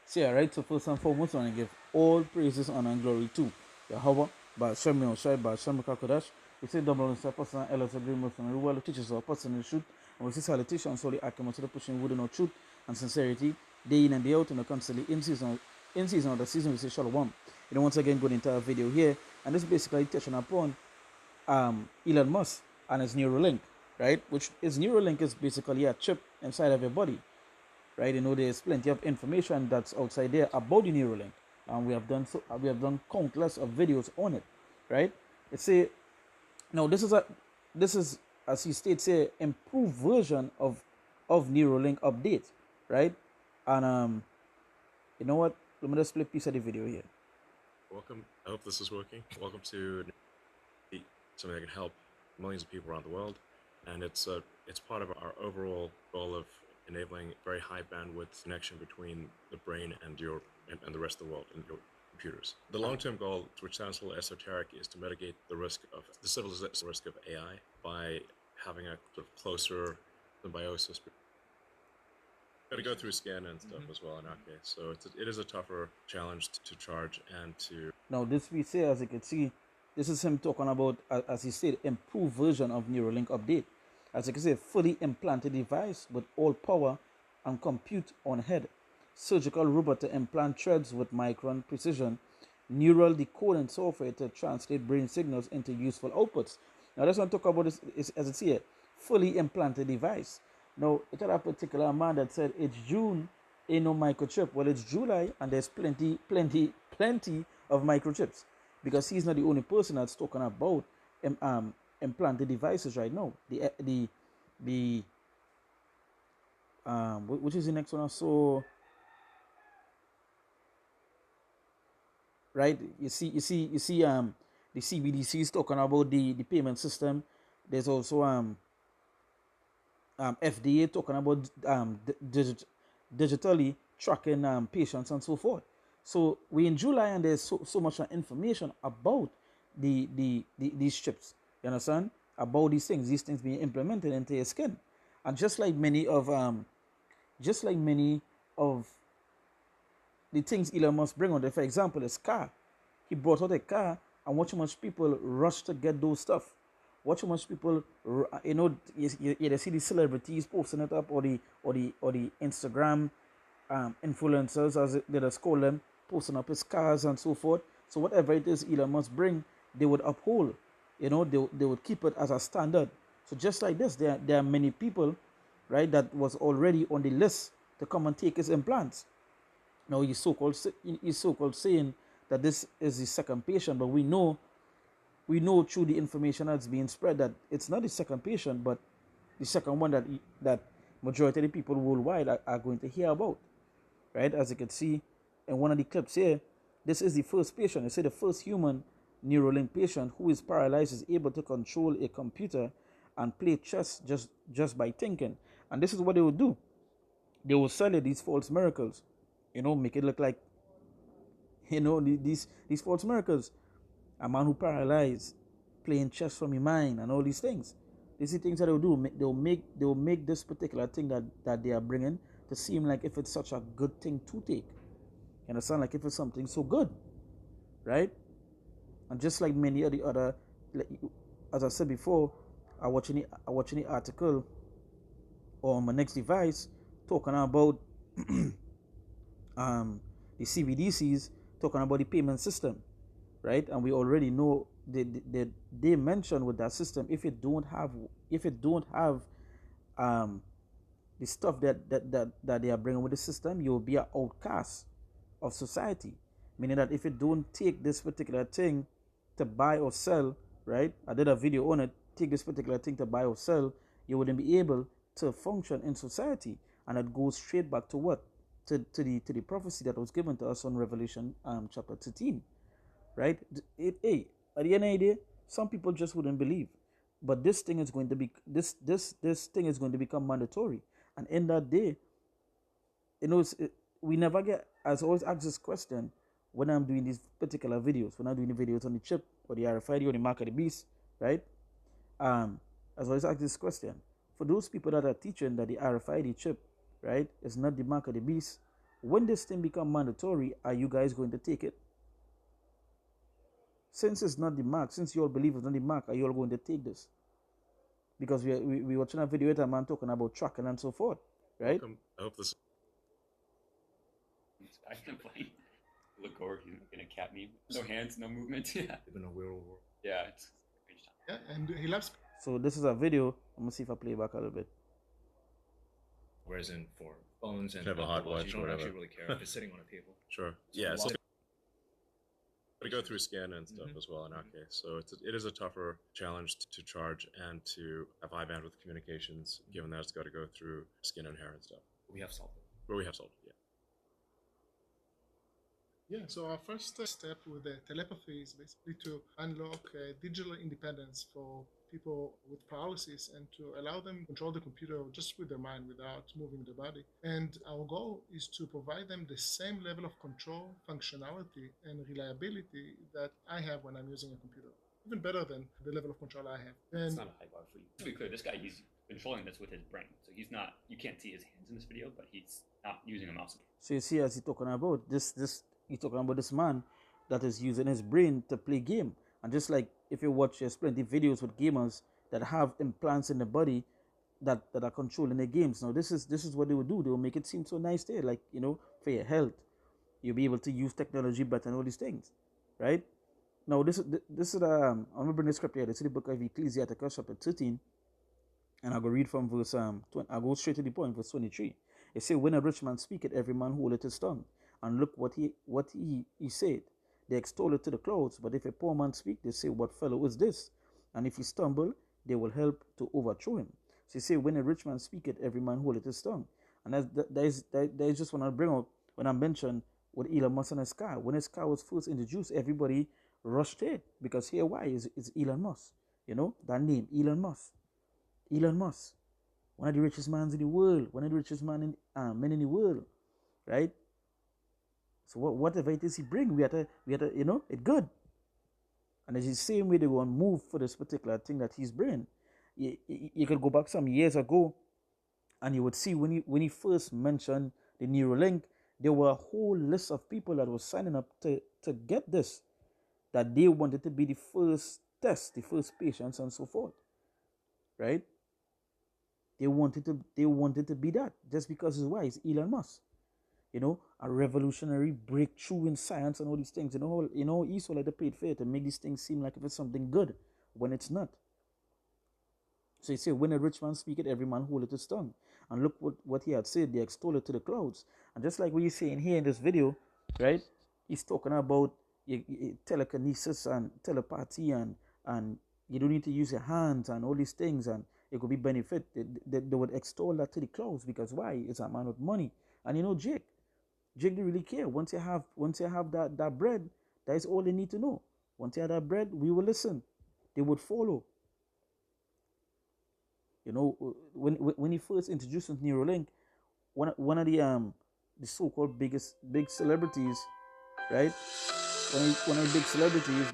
So yeah, right. So first and foremost, I want to give all praises, honor, and glory to Yahweh, Ba'ashem Yahushai, Ba'ashem Kakodash. We say double on the person, Elos agree most on the world, teaches our person in the truth, and we say salutation, solely accurate to the pushing wood and truth and sincerity, day in and day out, and constantly in season of the season. We say Shalom. You know, once again, go into our video here, and this is basically touching upon Elon Musk and his Neuralink, right? Which is Neuralink is basically a chip inside of your body, right? You know, there's plenty of information that's outside there about the Neuralink, and we have done countless of videos on it, right? It's a now this is as he states a improved version of Neuralink update, right? And you know what? Let me just play a piece of the video here. Welcome. I hope this is working. Welcome to something that can help millions of people around the world, and it's part of our overall goal of enabling very high bandwidth connection between the brain and and the rest of the world and your computers. The long-term goal, which sounds a little esoteric, is to mitigate the risk of the civilization risk of AI by having a sort of closer symbiosis. Got to go through scan and stuff as well in our case, so it is a tougher challenge to charge and to. Now this we say, as you can see, this is him talking about, as he said, improved version of Neuralink update. As you can see, fully implanted device with all power and compute on head. Surgical robot to implant threads with micron precision. Neural decoding software to translate brain signals into useful outputs. Now let's not talk about this, as it's here, fully implanted device. Now, it had a particular man that said it's June, ain't no microchip. Well, it's July, and there's plenty of microchips, because he's not the only person that's talking about implanted devices right now. Which is the next one? So, right, you see the CBDC is talking about the payment system. There's also FDA talking about digitally tracking patients and so forth. So we in July, and there's so much information about these chips. You understand? About these things being implemented into your skin, and just like many of the things Elon Musk bring on there. For example, his car. He brought out a car, and watch how much people rush to get those stuff. Watch how much people, you see the celebrities posting it up, or the Instagram influencers, as they just call them, posting up his cars and so forth. So whatever it is Elon Musk bring, they would uphold. You know, they would keep it as a standard. So just like this, there are many people, right, that was already on the list to come and take his implants. Now he's so-called saying that this is the second patient, but we know through the information that's being spread that it's not the second patient, but the second one that majority of the people worldwide are going to hear about, right? As you can see in one of the clips here, this is the first patient. They say the first human Neuralink patient who is paralyzed is able to control a computer and play chess just by thinking. And this is what they will do. They will sell you these false miracles, make it look like, these false miracles. A man who paralyzed, playing chess from your mind, and all these things. These are things that they'll do. They'll make this particular thing that they are bringing to seem like if it's such a good thing to take. You understand? Like if it's something so good, right? And just like many of the other, as I said before, I watching the article on my next device talking about the CBDCs, talking about the payment system, right? And we already know they mentioned with that system, if it don't have the stuff that they are bringing with the system, you'll be an outcast of society. Meaning that if it don't take this particular thing to buy or sell, right? I did a video on it. Take this particular thing to buy or sell, you wouldn't be able to function in society, and it goes straight back to what? To the prophecy that was given to us on Revelation chapter 13, right? At the end of the day, some people just wouldn't believe, but this thing is going to be this thing is going to become mandatory, and in that day, we never get. As I always ask this question when I'm doing these particular videos, when I'm doing the videos on the chip or the RFID or the mark of the beast, right? As I always ask this question, for those people that are teaching that the RFID chip, right, is not the mark of the beast, When this thing become mandatory, are you guys going to take it? Since it's not the mark, since you all believe it's not the mark, are you all going to take this? Because we watching a video with a man talking about tracking and so forth, right? I hope this. I can play. Look over, he's making a cat meme. No hands, no movement. Yeah. Even a real world. Yeah, it's strange time. Yeah, and he loves. So this is a video. I'm gonna see if I play it back a little bit. Whereas in for phones and Have a hot Apple watch you or don't whatever. actually really care if it's sitting on a table. Sure. So Yeah. a It's lot to go through scan and stuff Mhm. as well in our case. So it is a tougher challenge to charge and to have high bandwidth communications, given that it's got to go through skin and hair and stuff. we have solved it. But we have solved it, yeah. Yeah, so our first step with the telepathy is basically to unlock digital independence for people with paralysis and to allow them to control the computer just with their mind without moving their body. And our goal is to provide them the same level of control, functionality, and reliability that I have when I'm using a computer. Even better than the level of control I have. It's And not a high bar for you. To be clear, this guy, he's controlling this with his brain. So he's not, you can't see his hands in this video, but he's not using a mouse. So you see, as he's talking about this, he's talking about this man that is using his brain to play game. And just like if you watch, there's plenty of videos with gamers that have implants in the body that are controlling the games. Now this is what they will do. They will make it seem so nice there, like, you know, for your health, you'll be able to use technology better and all these things, right? Now this is I'm gonna bring the script here. This is the book of Ecclesiasticus chapter 13, and I'll go read from verse I'll go straight to the point, verse 23. It says, "When a rich man speaketh, every man holdeth his tongue, and look what he said. They extol it to the clouds, but if a poor man speak, they say, what fellow is this? And if he stumble, they will help to overthrow him." So he say, when a rich man speaketh, every man holdeth his tongue. And that is just when I bring out, when I mentioned with Elon Musk and his car. When his car was first introduced, everybody rushed it, because here why is Elon Musk. You know, that name, Elon Musk. Elon Musk, one of the richest men in the world, one of the richest men in the world, right? So whatever it is he bring, we have to, you know, it good. And it's the same way they go and move for this particular thing that he's bringing. You could go back some years ago, and you would see when he first mentioned the Neuralink, there were a whole list of people that were signing up to get this, that they wanted to be the first test, the first patients, and so forth, right? They wanted to be that, just because it's why it's Elon Musk. You know, a revolutionary breakthrough in science and all these things. You know, he's so like to play it fair to make these things seem like if it's something good when it's not. So he said, when a rich man speaketh, every man holdeth his tongue. And look what he had said, they extol it to the clouds. And just like what you're saying here in this video, right? He's talking about telekinesis and telepathy, and you don't need to use your hands and all these things, and it could be benefit. They would extol that to the clouds, because why? It's a man with money. And you know, Jake didn't really care. Once you have that bread, that is all they need to know. Once you have that bread, we will listen. They would follow. You know, when he first introduced Neuralink, one of the so-called big celebrities, right? One of the big celebrities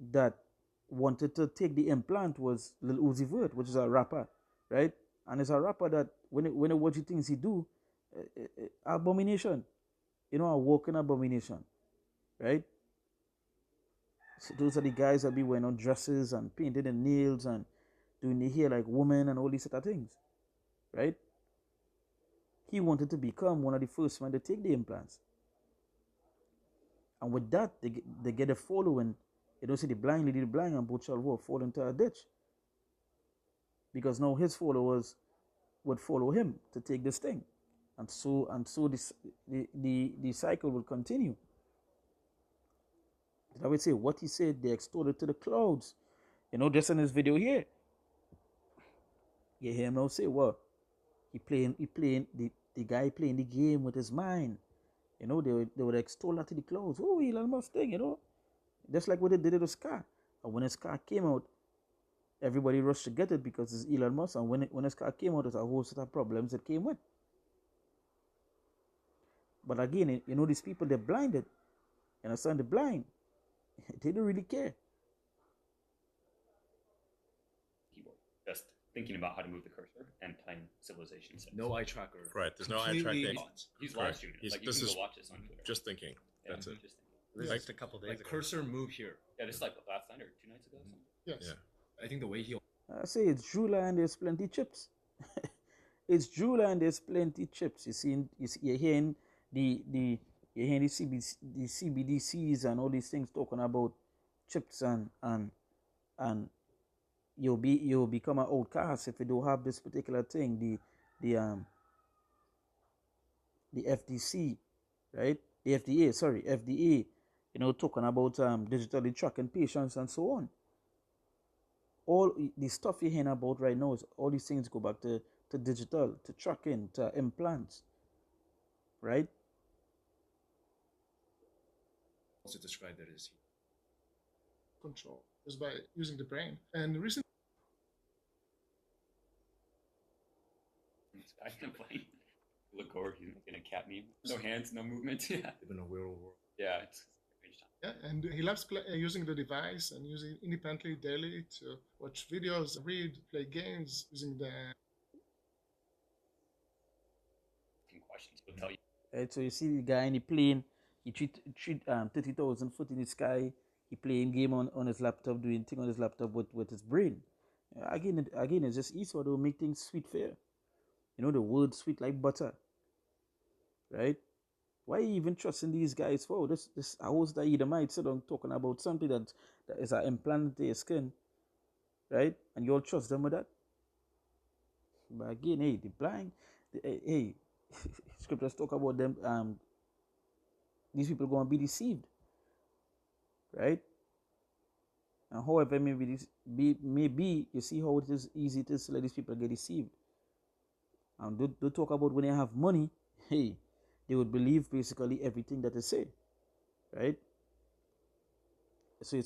that wanted to take the implant was Lil Uzi Vert, which is a rapper, right? And it's a rapper that when you watch the things he do, abomination, you know, a walking abomination, right? So those are the guys that be wearing on dresses and painting their nails and doing the hair like women and all these sort of things, right? He wanted to become one of the first men to take the implants, and with that, they get a following. You don't see the blind lead the blind, and both shall fall into a ditch, because now his followers would follow him to take this thing, and so the cycle will continue. I would say what he said, they extorted to the clouds. You know, just in this video here, you hear him now say, what? He playing the guy playing the game with his mind. You know, they would extol that to the clouds. Oh, Elon Musk thing, you know. Just like what they did with his car. And when his car came out, everybody rushed to get it because it's Elon Musk. And when his car came out, there's a whole set of problems that came with. But again, you know, these people, they're blinded. You understand? They're blind. They don't really care. Keyboard. Just thinking about how to move the cursor and playing Civilization 6. No eye tracker. Right, there's no eye Completely tracking. thoughts. He's Correct. live streaming. He's- Like you this can is go watch this on Twitter. Just thinking. Yeah, That's it. just thinking. Yes. Like a couple days Like ago. cursor move here. Yeah, this is like last night or 2 nights ago. Or something. Yes. Yeah. I think the way he I say it's Jula and there's plenty chips. It's Jula and there's plenty chips. You're hearing you're hearing the CBDCs and all these things talking about chips and you'll become an outcast if you don't have this particular thing. The FDC, right? The FDA, sorry, FDA. Talking about digitally tracking patients and so on. All the stuff you're hearing about right now is all these things go back to digital, to tracking, to implants, right? also described it as Control is by using the brain. And recently, This guy's been playing. Look over, he's making a cat meme. No hands, no movement. Yeah. live in a real world. Yeah, it's strange time. yeah, and he loves using the device and using it independently daily to watch videos, read, play games, using the Asking questions. He'll tell you. Right, so you see the guy in the plane, he treat 30,000 foot in the sky, he playing game on his laptop, doing thing on his laptop with his brain. Again, it's just easy to make things sweet fair. The word sweet like butter. Right? Why you even trusting these guys for? This house that you might sit on talking about something that is an implant to your skin. Right? And you all trust them with that? But again, hey, the blind, hey, scriptures talk about them, these people going to be deceived. Right? And however maybe you see how it is easy it is to let these people get deceived. And don't talk about when they have money, hey, they would believe basically everything that they say. Right? So you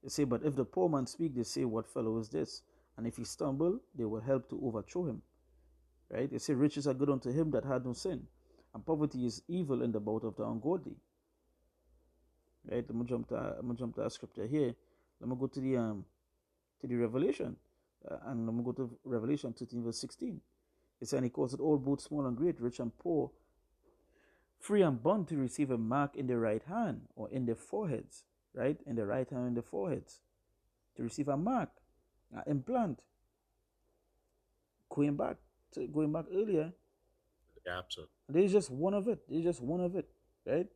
say, but if the poor man speak, they say, what fellow is this? And if he stumble, they will help to overthrow him. Right? They say, riches are good unto him that had no sin, and poverty is evil in the bout of the ungodly. Right? Let me jump to a scripture here. Let me go to the Revelation, and let me go to Revelation 13 verse 16. It says, and he calls it all, both small and great, rich and poor, free and bond, to receive a mark in the right hand or in their foreheads. Right? In the right hand and the foreheads, to receive a mark, an implant. Going back earlier, The gaps are there's just one of it. Right?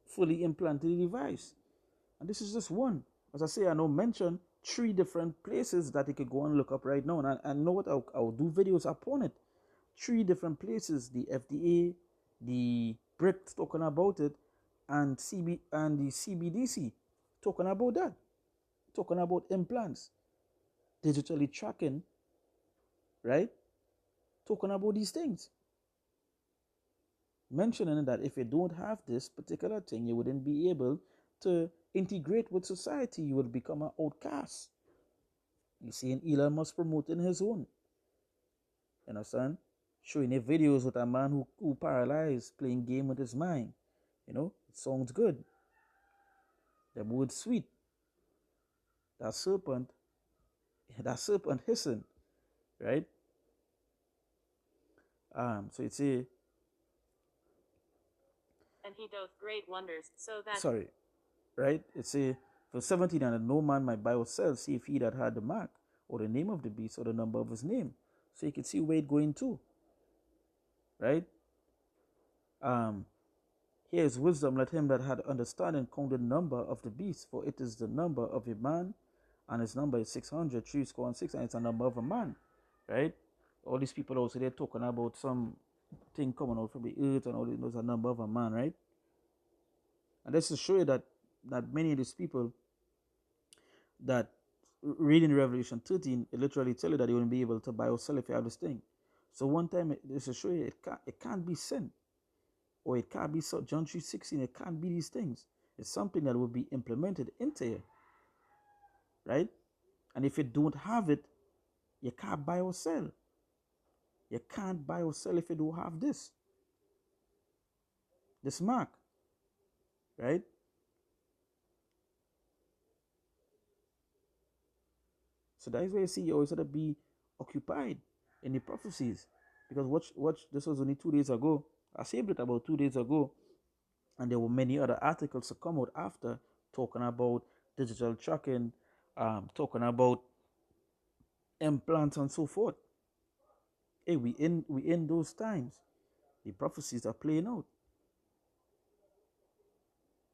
Fully implanted device. And this is just one. As I say, I know mention 3 different places that you could go and look up right now. And I know what I'll do videos upon it. 3 different places, the FDA, the BRICS talking about it, and the CBDC talking about that. Talking about implants, digitally tracking, right? Talking about these things. Mentioning that if you don't have this particular thing, you wouldn't be able to integrate with society. You would become an outcast. You see, Elon Musk promoting his own. You understand? Showing the videos with a man who paralyzed, playing game with his mind. It sounds good. The word sweet. That serpent hissing, right? So it's a. And he doth great wonders, so that Sorry, right? It's a for 17, and no man might buy or sell, see if he that had the mark, or the name of the beast, or the number of his name. So you can see where it's going to. Right? Here's wisdom, let him that had understanding count the number of the beast, for it is the number of a man, and his number is 600, 3 and it's a number of a man. Right? All these people also, they're talking about some thing coming out from the earth, and all this knows a number of a man, right? And this to show you that many of these people that reading Revelation 13, it literally tell you that you wouldn't be able to buy or sell if you have this thing. So one time, this to show you it can't be sin, or it can't be so. John 3:16, it can't be these things. It's something that will be implemented into you, right? And if you don't have it, you can't buy or sell. You can't buy or sell if you don't have this mark, right? So that is why you see you always have to be occupied in the prophecies. Because watch, this was only 2 days ago. I saved it about 2 days ago, and there were many other articles to come out after talking about digital tracking, talking about implants and so forth. Hey, we in those times. The prophecies are playing out,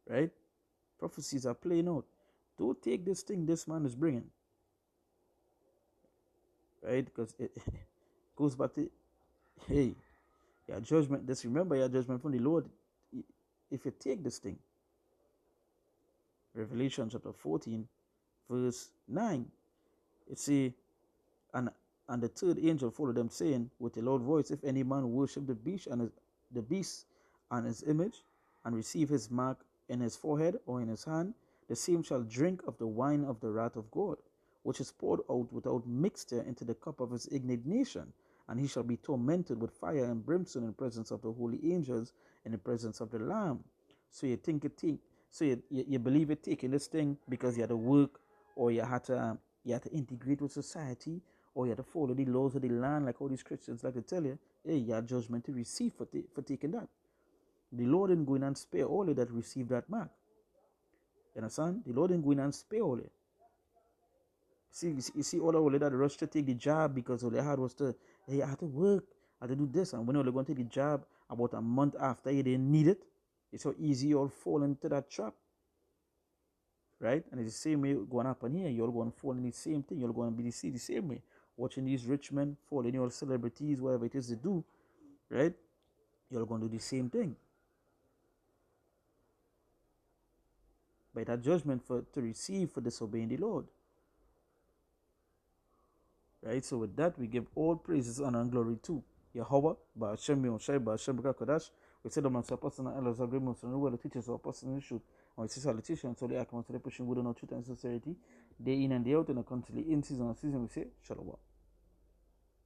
right? Prophecies are playing out. Don't take this thing this man is bringing, right? Because it goes back to, hey, your judgment. Just remember your judgment from the Lord. If you take this thing, Revelation chapter 14, verse 9, it say, and the third angel followed them, saying with a loud voice, if any man worship the beast and his image, and receive his mark in his forehead or in his hand, the same shall drink of the wine of the wrath of God, which is poured out without mixture into the cup of his indignation, and he shall be tormented with fire and brimstone in presence of the holy angels, in the presence of the Lamb. So you you believe it taking this thing because you had to work, or you had to integrate with society, or you had to follow the laws of the land, like all these Christians like to tell you. Hey, you have judgment to receive for taking that. The Lord didn't go in and spare all that receive that mark. You understand? The Lord didn't go in and spare all it. You see all that rush to take the job because all they had was I had to work, I had to do this, and when they're going to take the job about a month after you didn't need it, it's so easy you all fall into that trap. Right? And it's the same way going to happen here. You're going to fall in the same thing. You're going to be the same way. Watching these rich men fall in your celebrities, whatever it is they do, right? You're going to do the same thing. By that judgment to receive for disobeying the Lord. Right? So with that, we give all praises, honor, and glory to Yahweh, Ba'ashem Yoshai, Ba'ashem B'Kakadash. We say the man supposed to Elohim agreements and the teachers are person in truth. And we see politicians, so they are constantly pushing within our truth and sincerity, day in and day out, and constantly in season and season. We say Shalom.